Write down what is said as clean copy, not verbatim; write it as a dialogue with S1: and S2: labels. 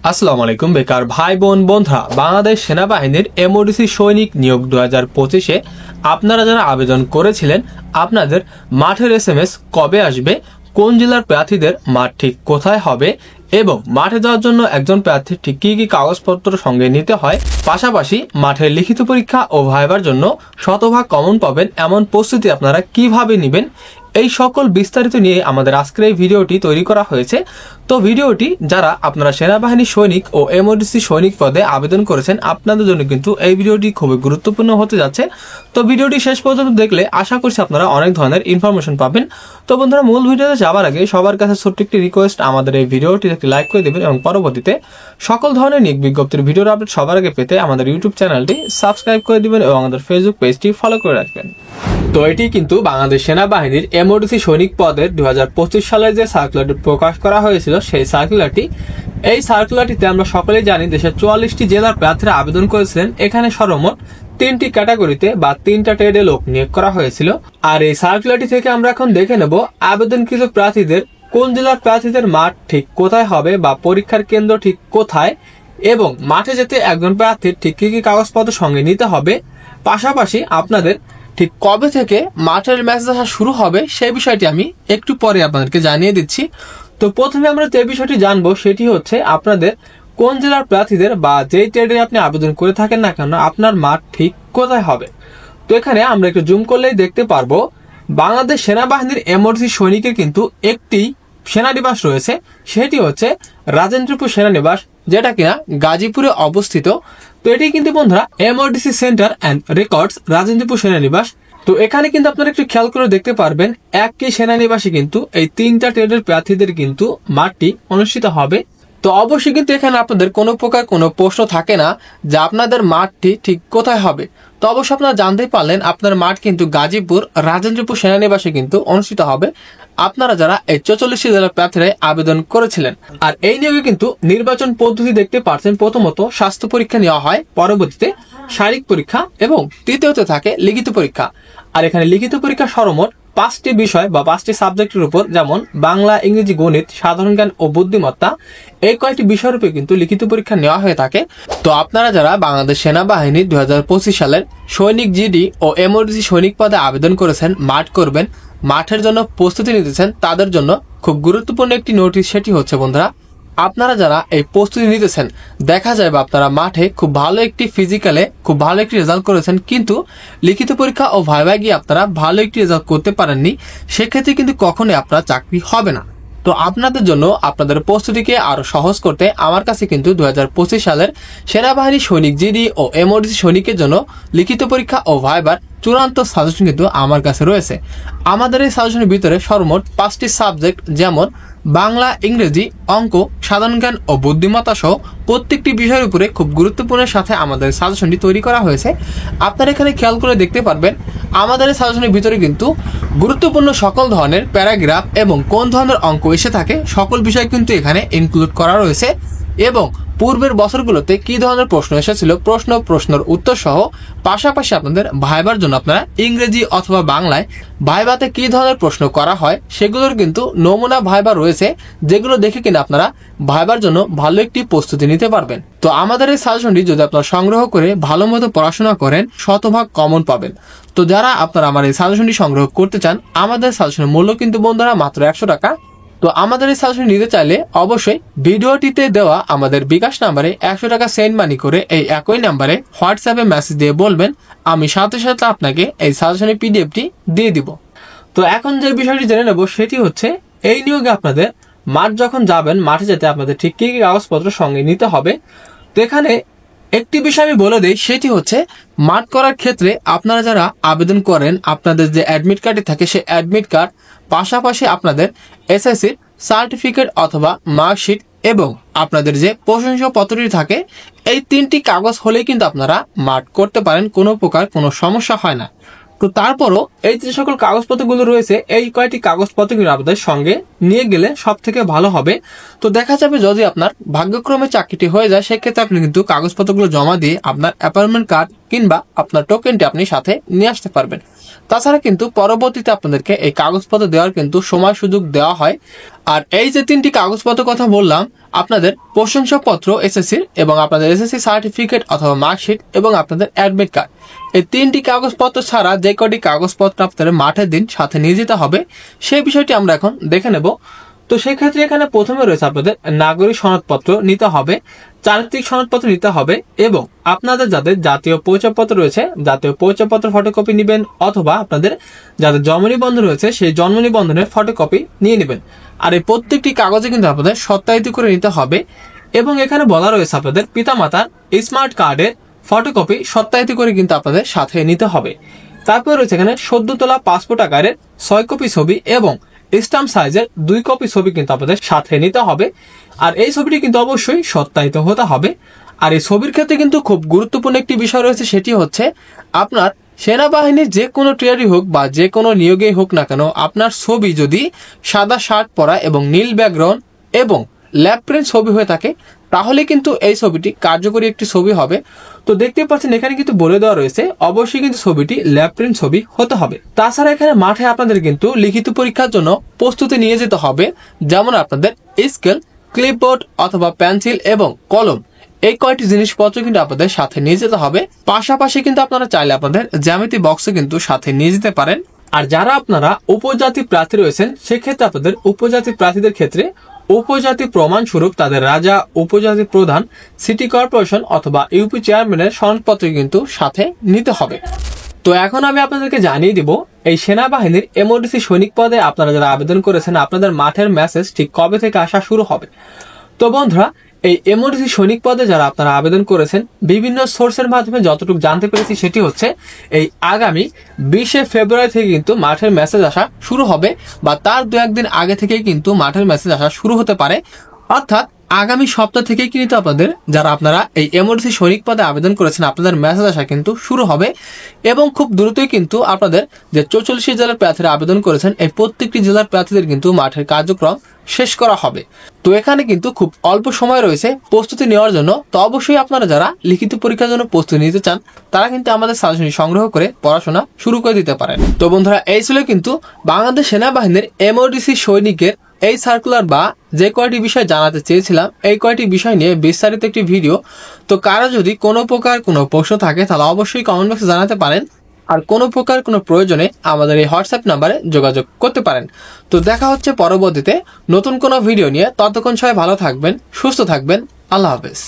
S1: আসসালামু আলাইকুম বেকার ভাই বোন বন্ধুরা, বাংলাদেশ সেনাবাহিনীর এমওডিসি সৈনিক নিয়োগ 2025-এ আপনারা যারা আবেদন করেছিলেন, আপনাদের মাঠের এসএমএস কবে আসবে, কোন জেলার প্রার্থীদের মাঠ ঠিক কোথায় হবে এবং মাঠে যাওয়ার জন্য একজন প্রার্থীর ঠিক কী কী কাগজপত্র সঙ্গে নিতে হয়, পাশাপাশি মাঠের লিখিত পরীক্ষা ও ভাইবার জন্য শতভাগ কমন পাবেন এমন প্রস্তুতি আপনারা কিভাবে নেবেন, এই সকল বিস্তারিত নিয়ে আমাদের আজকের এই ভিডিওটি তৈরি করা হয়েছে। তো ভিডিওটি যারা আপনারা সেনাবাহিনী সৈনিক ও এমওডিসি সৈনিক পদে আবেদন করেছেন, আপনাদের জন্য কিন্তু এই ভিডিওটি খুবই গুরুত্বপূর্ণ হতে যাচ্ছে। তো ভিডিওটি শেষ পর্যন্ত দেখলে আশা করছি আপনারা অনেক ধরনের ইনফরমেশন পাবেন। তো বন্ধুরা, মূল ভিডিওতে যাওয়ার আগে সবার কাছে ছোট্ট একটি রিকোয়েস্ট, আমাদের এই ভিডিওটি একটি লাইক করে দেবেন এবং পরবর্তীতে সকল ধরনের নিয়োগ বিজ্ঞপ্তির ভিডিওর আপডেট সবার আগে পেতে আমাদের ইউটিউব চ্যানেলটি সাবস্ক্রাইব করে দিবেন এবং আমাদের ফেসবুক পেজটি ফলো করে রাখবেন। তো এটি কিন্তু বাংলাদেশ সেনাবাহিনীর এমওডিসি সৈনিক পদের 2025 সালে যে সার্কুলারটি প্রকাশ করা হয়েছিল, সেই সার্কুলারটি। এই সার্কুলারটিতে আমরা সকলেই জানি দেশের 44টি জেলার প্রার্থীরা আবেদন করেছিলেন। এখানে সর্বমোট 3টি ক্যাটাগরিতে বা 3টা ট্রেডে লোক নিয়োগ করা হয়েছিল। আর এই সার্কুলারটি থেকে আমরা এখন দেখে নেব আবেদনকৃত প্রার্থীদের কোন জেলার প্রার্থীদের মাঠ ঠিক কোথায় হবে বা পরীক্ষার কেন্দ্র ঠিক কোথায়, এবং মাঠে যেতে একজন প্রার্থীর ঠিক কি কি কাগজপত্র সঙ্গে নিতে হবে, পাশাপাশি আপনাদের ঠিক কবে থেকে মাঠের ম্যাচ দেখা শুরু হবে সেই বিষয়টি আমি একটু পরে আপনাদেরকে জানিয়ে দিচ্ছি। তো প্রথমে আমরা যে বিষয়টি জানবো সেটি হচ্ছে আপনাদের কোন জেলার প্রার্থীদের বা যেই ট্রেডে আপনি আবেদন করে থাকেন না কেন আপনার মাঠ ঠিক কোথায় হবে। তো এখানে আমরা একটু জুম করলেই দেখতে পারবো বাংলাদেশ সেনাবাহিনীর এমওডিসি সৈনিকের কিন্তু একটি সেনানিবাস রয়েছে, সেটি হচ্ছে রাজেন্দ্রপুর সেনানিবাস, যেটা কিনা গাজীপুরে অবস্থিত। তো এটি কিন্তু বন্ধুরা MODC centre and records Rajendrapur সেনানিবাস। তো এখানে কিন্তু আপনারা একটু খেয়াল করে দেখতে পারবেন একই সেনানিবাসে কিন্তু এই 3টা ট্রেডের প্রার্থীদের কিন্তু মাঠটি অনুষ্ঠিত হবে। তো অবশ্যই কিন্তু এখানে আপনাদের কোনো প্রকার কোনো প্রশ্ন থাকে না যে আপনাদের মাঠটি ঠিক কোথায় হবে। তো অবশ্যই আপনারা জানতেই পারলেন আপনার মাঠ কিন্তু গাজীপুর রাজেন্দ্রপুর সেনানিবাসে কিন্তু অনুষ্ঠিত হবে, আপনারা যারা এই 44টি জেলার প্রার্থীরা আবেদন করেছিলেন। আর এই নিয়োগে কিন্তু নির্বাচন পদ্ধতি দেখতে পাচ্ছেন, প্রথমত স্বাস্থ্য পরীক্ষা নেওয়া হয়, পরবর্তীতে শারীরিক পরীক্ষা এবং তৃতীয়তে থাকে লিখিত পরীক্ষা। আর এখানে লিখিত পরীক্ষা সর্বমোট 5টি বিষয় বা 5টি সাবজেক্টের উপর, যেমন বাংলা, ইংরেজি, গণিত, সাধারণ জ্ঞান ও বুদ্ধিমত্তা, এই কয়েকটি বিষয়ের উপর কিন্তু লিখিত পরীক্ষা নেওয়া হয়ে থাকে। তো আপনারা যারা বাংলাদেশ সেনাবাহিনী 2025 সালের সৈনিক জিডি ও এমওডিসি সৈনিক পদে আবেদন করেছেন, মাঠ করবেন, মাঠের জন্য প্রস্তুতি নিতেছেন, তাদের জন্য খুব গুরুত্বপূর্ণ একটি নোটিশ। সেটি হচ্ছে বন্ধুরা, আপনারা যারা এই প্রস্তুতি নিতেছেন, দেখা যায় বা আপনারা মাঠে খুব ভালো একটি ফিজিক্যালে খুব ভালো একটি রেজাল্ট করেছেন, কিন্তু লিখিত পরীক্ষা ও ভাইভায় গিয়ে আপনারা ভালো একটি রেজাল্ট করতে পারেননি, সেক্ষেত্রে কিন্তু কখনোই আপনার চাকরি হবে না। তো আপনাদের জন্য আপনাদের প্রস্তুতিকে আরো সহজ করতে আমার কাছে কিন্তু 2025 সালের সেনাবাহিনী সৈনিক জিডি ও এমওডিসি সৈনিকের জন্য লিখিত পরীক্ষা ও ভাইবার চূড়ান্ত সাজেশন কিন্তু আমার কাছে রয়েছে। আমাদের এই সাজেশনের ভিতরে সর্বমোট 5টি সাবজেক্ট, যেমন বাংলা, ইংরেজি, অঙ্ক, সাধারণ জ্ঞান ও বুদ্ধিমত্তা সহ প্রত্যেকটি বিষয়ের উপরে খুব গুরুত্বপূর্ণের সাথে আমাদের সাজেশনটি তৈরি করা হয়েছে। আপনারা এখানে খেয়াল করে দেখতে পারবেন আমাদের এই সাজেশনের ভিতরে কিন্তু গুরুত্বপূর্ণ সকল ধরনের প্যারাগ্রাফ এবং কোন ধরনের অঙ্ক এসে থাকে সকল বিষয় কিন্তু এখানে ইনক্লুড করা রয়েছে, এবং পূর্বের বছরগুলোতে কি ধরনের প্রশ্ন এসেছিল প্রশ্নের উত্তর সহ, পাশাপাশি আপনাদের ভাইবার জন্য আপনারা ইংরেজি অথবা বাংলায় ভাইবাতে কি ধরনের প্রশ্ন করা হয় সেগুলোর কিন্তু নমুনা ভাইবা রয়েছে, যেগুলো দেখে কিনা আপনারা ভাইবার জন্য ভালো একটি প্রস্তুতি নিতে পারবেন। তো আমাদের এই সাজেশনটি যদি আপনারা সংগ্রহ করে ভালো মতো পড়াশোনা করেন, শতভাগ কমন পাবেন। তো যারা আপনারা আমার এই সাজেশনটি সংগ্রহ করতে চান, আমাদের সাজেশনের মূল্য কিন্তু বন্ধুরা মাত্র 100 টাকা। তো আমাদের এই সাজেশন নিতে চাইলে অবশ্যই ভিডিওটিতে দেওয়া আমাদের বিকাশ নাম্বারে 100 টাকা সেন্ড মানি করে এই একই নাম্বারে হোয়াটসঅ্যাপে মেসেজ দিয়ে বলবেন, আমি সাথে সাথে আপনাকে এই সাজেশনের পিডিএফটি দিয়ে দিব। তো এখন যে বিষয়টি জেনে নেব সেটি হচ্ছে এই নিয়োগে আপনাদের মাঠ যখন যাবেন, মাঠে যেতে আপনাদের ঠিক কি কি কাগজপত্র সঙ্গে নিতে হবে। তো এখানে একটি বিষয় আমি বলে দিই, সেটি হচ্ছে মাঠ করার ক্ষেত্রে আপনারা যারা আবেদন করেন, আপনাদের যে অ্যাডমিট কার্ডটি থাকে সেই অ্যাডমিট কার্ড, পাশাপাশি আপনাদের এসএসসির সার্টিফিকেট অথবা মার্কশিট এবং আপনাদের যে প্রশংসাপত্রটি থাকে, এই 3টি কাগজ হলেই কিন্তু আপনারা মাঠ করতে পারেন, কোনো প্রকার কোনো সমস্যা হয় না। তো তারপরও এই যে সকল কাগজপত্রগুলো রয়েছে, এই কয়েকটি কাগজপত্রগুলো আপনাদের সঙ্গে নিয়ে গেলে সব থেকে ভালো হবে। তো দেখা যাবে যদি আপনার ভাগ্যক্রমে চাকরিটি হয়ে যায়, সেক্ষেত্রে আপনি কিন্তু কাগজপত্রগুলো জমা দিয়ে আপনার অ্যাপয়েন্টমেন্ট কার্ড কিংবা আপনার টোকেনটি আপনি সাথে নিয়ে আসতে পারবেন। তাছাড়া কিন্তু পরবর্তীতে আপনাদেরকে এই কাগজপত্র দেওয়ার কিন্তু সময় সুযোগ দেওয়া হয়। আর এই যে 3টি কাগজপত্র কথা বললাম, আপনাদের প্রশংসাপত্র এসএসসির এবং আপনাদের এসএসসি সার্টিফিকেট অথবা মার্কশিট এবং আপনাদের অ্যাডমিট কার্ড, এই 3টি কাগজপত্র ছাড়া যে কটি কাগজপত্র আপনাদের মাঠের দিন সাথে নিয়ে যেতে হবে সেই বিষয়টি আমরা এখন দেখে নেব। তো সেই ক্ষেত্রে এখানে প্রথমে রয়েছে আপনাদের নাগরিক সনদপত্র নিতে হবে, চারিত্রিক সনদপত্র নিতে হবে এবং আপনাদের যাদের জাতীয় পরিচয়পত্র রয়েছে জাতীয় পরিচয়পত্র ফটোকপি নেবেন, অথবা আপনাদের যাদের জন্ম নিবন্ধন রয়েছে সেই জন্ম নিবন্ধনের ফটোকপি নিয়ে নেবেন। আর এই প্রত্যেকটি কাগজে কিন্তু আপনাদের সত্যায়িত করে নিতে হবে এবং এখানে বলা রয়েছে আপনাদের পিতামাতার স্মার্ট কার্ডের ফটোকপি সত্যায়িত করে কিন্তু আপনাদের সাথে নিতে হবে। তারপর রয়েছে এখানে সদ্য তোলা পাসপোর্ট আকারের 6 কপি ছবি এবং স্ট্যাম্প সাইজের 2 কপি ছবি কিন্তু আপনাদের সাথে নিতে হবে। আর এই ছবিটি কিন্তু অবশ্যই সত্যায়িত হতে হবে। আর এই ছবির ক্ষেত্রে কিন্তু খুব গুরুত্বপূর্ণ একটি বিষয় রয়েছে, সেটি হচ্ছে আপনার সেনাবাহিনীর যে কোনো ট্রেয়ারই হোক বা যে কোনো নিয়োগেই হোক না কেন, আপনার ছবি যদি সাদা শার্ট পরা এবং নীল ব্যাকগ্রাউন্ড এবং ল্যাব প্রিন্ট ছবি হয়ে থাকে তাহলে কিন্তু এই ছবিটি কার্যকরী একটি ছবি হবে। তো দেখতে পাচ্ছেন এখানে কিন্তু বলে দেওয়া রয়েছে অবশ্যই কিন্তু ছবিটি ল্যাব প্রিন্ট ছবি হতে হবে। তাছাড়া এখানে মাঠে আপনাদের কিন্তু লিখিত পরীক্ষার জন্য প্রস্তুতি নিয়ে যেতে হবে, যেমন আপনাদের স্কেল, ক্লিপবোর্ড অথবা পেন্সিল এবং কলম, এই কয়টি জিনিসপত্র কিন্তু আপনাদের সাথে নিয়ে যেতে হবে। পাশাপাশি কিন্তু আপনারা চাইলে আপনাদের জ্যামিতি বক্সে কিন্তু সাথে নিয়ে যেতে পারেন। আর যারা আপনারা উপজাতি প্রার্থী রয়েছেন সেক্ষেত্রে আপনাদের উপজাতি প্রার্থীদের ক্ষেত্রে উপজাতি প্রমাণস্বরূপ তাদের রাজা, উপজাতি প্রধান, সিটি কর্পোরেশন অথবা ইউপি চেয়ারম্যানের সনদপত্র কিন্তু সাথে নিতে হবে। তো এখন আমি আপনাদেরকে জানিয়ে দিব এই সেনাবাহিনীর এমওডিসি সৈনিক পদে আপনারা যারা আবেদন করেছেন আপনাদের মাঠের মেসেজ ঠিক কবে থেকে আসা শুরু হবে। তো বন্ধুরা, এই এমওডিসি সৈনিক পদে যারা আপনারা আবেদন করেছেন বিভিন্ন সোর্সের মাধ্যমে যতটুকু জানতে পেরেছি সেটি হচ্ছে এই আগামী 20শে ফেব্রুয়ারি থেকে কিন্তু মাঠের মেসেজ আসা শুরু হবে, বা তার 2-1 দিন আগে থেকেই কিন্তু মাঠের মেসেজ আসা শুরু হতে পারে। অর্থাৎ আগামী সপ্তাহ থেকেই কিন্তু আপনাদের যারা আপনারা এই এমওডিসি সৈনিক পদে আবেদন করেছেন আপনাদের মেসেজ আসা কিন্তু শুরু হবে এবং খুব দ্রুতই কিন্তু আপনাদের যে 44 জেলার প্রার্থীরা আবেদন করেছেন এই প্রত্যেকটি জেলার প্রার্থীদের কিন্তু মাঠের কার্যক্রম শেষ করা হবে। তো এখানে কিন্তু খুব অল্প সময় রয়েছে প্রস্তুতি নেওয়ার জন্য। তো অবশ্যই আপনারা যারা লিখিত পরীক্ষার জন্য প্রস্তুতি নিতে চান তারা কিন্তু আমাদের সাজেশন সংগ্রহ করে পড়াশোনা শুরু করে দিতে পারেন। তো বন্ধুরা, এই ছিল কিন্তু বাংলাদেশ সেনাবাহিনীর এমওডিসি সৈনিকের এই সার্কুলার বা যে কয়টি বিষয় জানাতে চেয়েছিলাম এই কয়টি বিষয় নিয়ে বিস্তারিত একটি ভিডিও। তো কারো যদি কোনো প্রকার কোনো প্রশ্ন থাকে তাহলে অবশ্যই কমেন্ট বক্সে জানাতে পারেন, আর কোনো প্রকার কোনো প্রয়োজনে আমাদের এই হোয়াটসঅ্যাপ নাম্বারে যোগাযোগ করতে পারেন। তো দেখা হচ্ছে পরবর্তীতে নতুন কোনো ভিডিও নিয়ে। ততক্ষণ সবাই ভালো থাকবেন, সুস্থ থাকবেন। আল্লাহ হাফেজ।